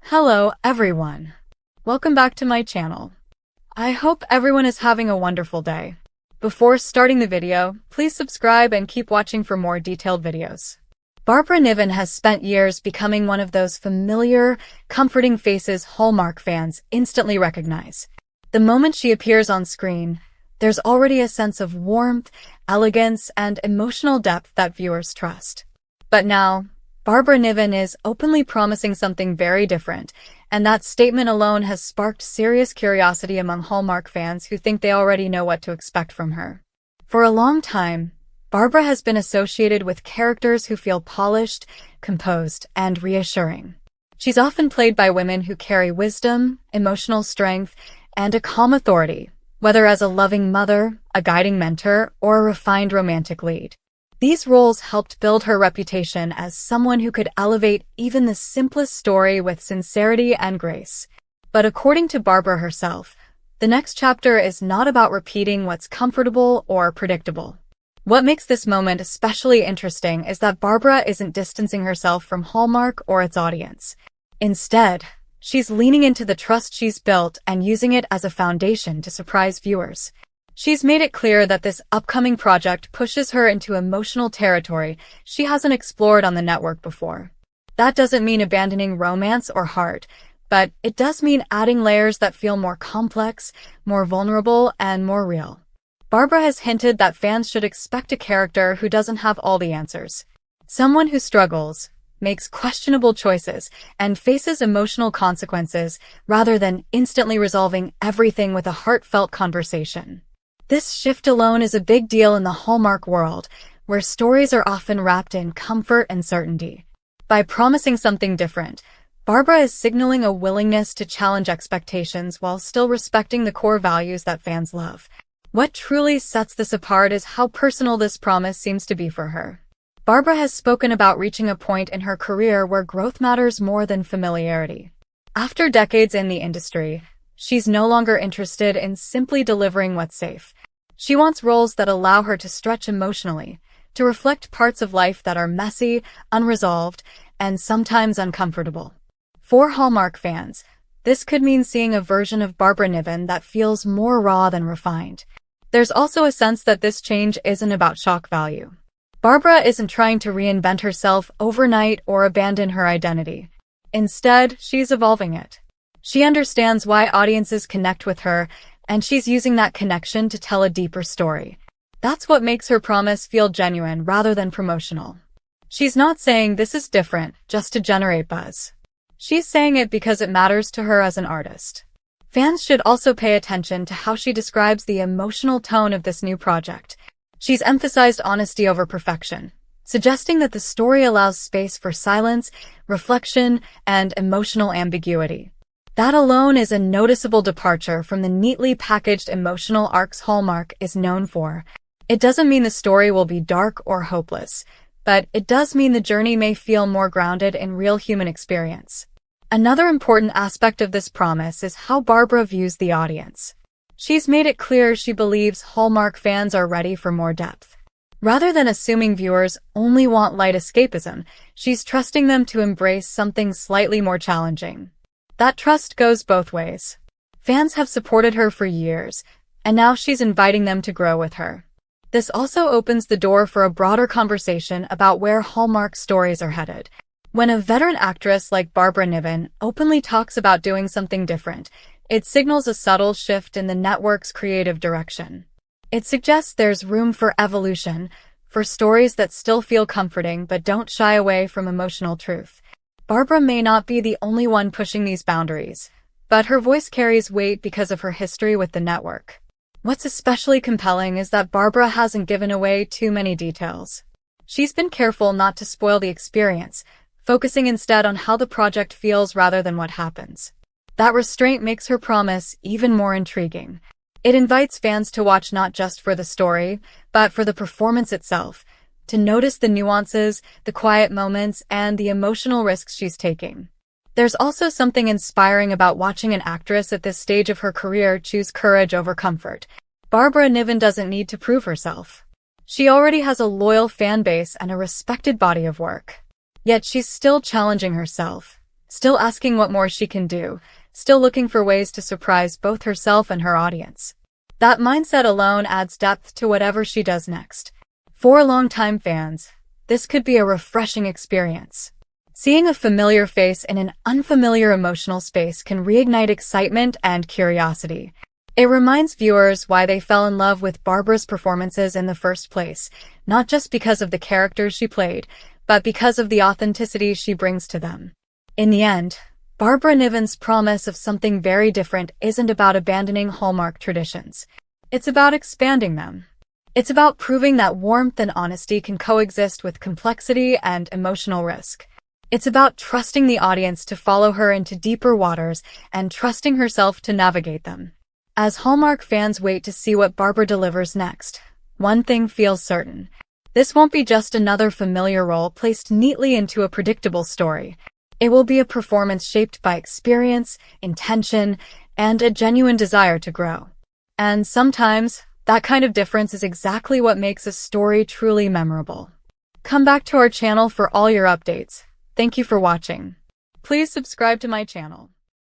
Hello, everyone. Welcome back to my channel. I hope everyone is having a wonderful day. Before starting the video, please subscribe and keep watching for more detailed videos. Barbara Niven has spent years becoming one of those familiar, comforting faces Hallmark fans instantly recognize. The moment she appears on screen, there's already a sense of warmth, elegance, and emotional depth that viewers trust. But now, Barbara Niven is openly promising something very different, and that statement alone has sparked serious curiosity among Hallmark fans who think they already know what to expect from her. For a long time, Barbara has been associated with characters who feel polished, composed, and reassuring. She's often played by women who carry wisdom, emotional strength, and a calm authority, whether as a loving mother, a guiding mentor, or a refined romantic lead. These roles helped build her reputation as someone who could elevate even the simplest story with sincerity and grace. But according to Barbara herself, the next chapter is not about repeating what's comfortable or predictable. What makes this moment especially interesting is that Barbara isn't distancing herself from Hallmark or its audience. Instead, she's leaning into the trust she's built and using it as a foundation to surprise viewers. She's made it clear that this upcoming project pushes her into emotional territory she hasn't explored on the network before. That doesn't mean abandoning romance or heart, but it does mean adding layers that feel more complex, more vulnerable, and more real. Barbara has hinted that fans should expect a character who doesn't have all the answers. Someone who struggles, makes questionable choices, and faces emotional consequences rather than instantly resolving everything with a heartfelt conversation. This shift alone is a big deal in the Hallmark world, where stories are often wrapped in comfort and certainty. By promising something different, Barbara is signaling a willingness to challenge expectations while still respecting the core values that fans love. What truly sets this apart is how personal this promise seems to be for her. Barbara has spoken about reaching a point in her career where growth matters more than familiarity. After decades in the industry, she's no longer interested in simply delivering what's safe. She wants roles that allow her to stretch emotionally, to reflect parts of life that are messy, unresolved, and sometimes uncomfortable. For Hallmark fans, this could mean seeing a version of Barbara Niven that feels more raw than refined. There's also a sense that this change isn't about shock value. Barbara isn't trying to reinvent herself overnight or abandon her identity. Instead, she's evolving it. She understands why audiences connect with her, and she's using that connection to tell a deeper story. That's what makes her promise feel genuine rather than promotional. She's not saying this is different just to generate buzz. She's saying it because it matters to her as an artist. Fans should also pay attention to how she describes the emotional tone of this new project. She's emphasized honesty over perfection, suggesting that the story allows space for silence, reflection, and emotional ambiguity. That alone is a noticeable departure from the neatly packaged emotional arcs Hallmark is known for. It doesn't mean the story will be dark or hopeless, but it does mean the journey may feel more grounded in real human experience. Another important aspect of this promise is how Barbara views the audience. She's made it clear she believes Hallmark fans are ready for more depth. Rather than assuming viewers only want light escapism, she's trusting them to embrace something slightly more challenging. That trust goes both ways. Fans have supported her for years, and now she's inviting them to grow with her. This also opens the door for a broader conversation about where Hallmark stories are headed. When a veteran actress like Barbara Niven openly talks about doing something different, it signals a subtle shift in the network's creative direction. It suggests there's room for evolution, for stories that still feel comforting but don't shy away from emotional truth. Barbara may not be the only one pushing these boundaries, but her voice carries weight because of her history with the network. What's especially compelling is that Barbara hasn't given away too many details. She's been careful not to spoil the experience, focusing instead on how the project feels rather than what happens. That restraint makes her promise even more intriguing. It invites fans to watch not just for the story, but for the performance itself, to notice the nuances, the quiet moments, and the emotional risks she's taking. There's also something inspiring about watching an actress at this stage of her career choose courage over comfort. Barbara Niven doesn't need to prove herself. She already has a loyal fan base and a respected body of work. Yet she's still challenging herself, still asking what more she can do, still looking for ways to surprise both herself and her audience. That mindset alone adds depth to whatever she does next. For longtime fans, this could be a refreshing experience. Seeing a familiar face in an unfamiliar emotional space can reignite excitement and curiosity. It reminds viewers why they fell in love with Barbara's performances in the first place, not just because of the characters she played, but because of the authenticity she brings to them. In the end, Barbara Niven's promise of something very different isn't about abandoning Hallmark traditions. It's about expanding them. It's about proving that warmth and honesty can coexist with complexity and emotional risk. It's about trusting the audience to follow her into deeper waters and trusting herself to navigate them. As Hallmark fans wait to see what Barbara delivers next, one thing feels certain. This won't be just another familiar role placed neatly into a predictable story. It will be a performance shaped by experience, intention, and a genuine desire to grow. And sometimes, that kind of difference is exactly what makes a story truly memorable. Come back to our channel for all your updates. Thank you for watching. Please subscribe to my channel.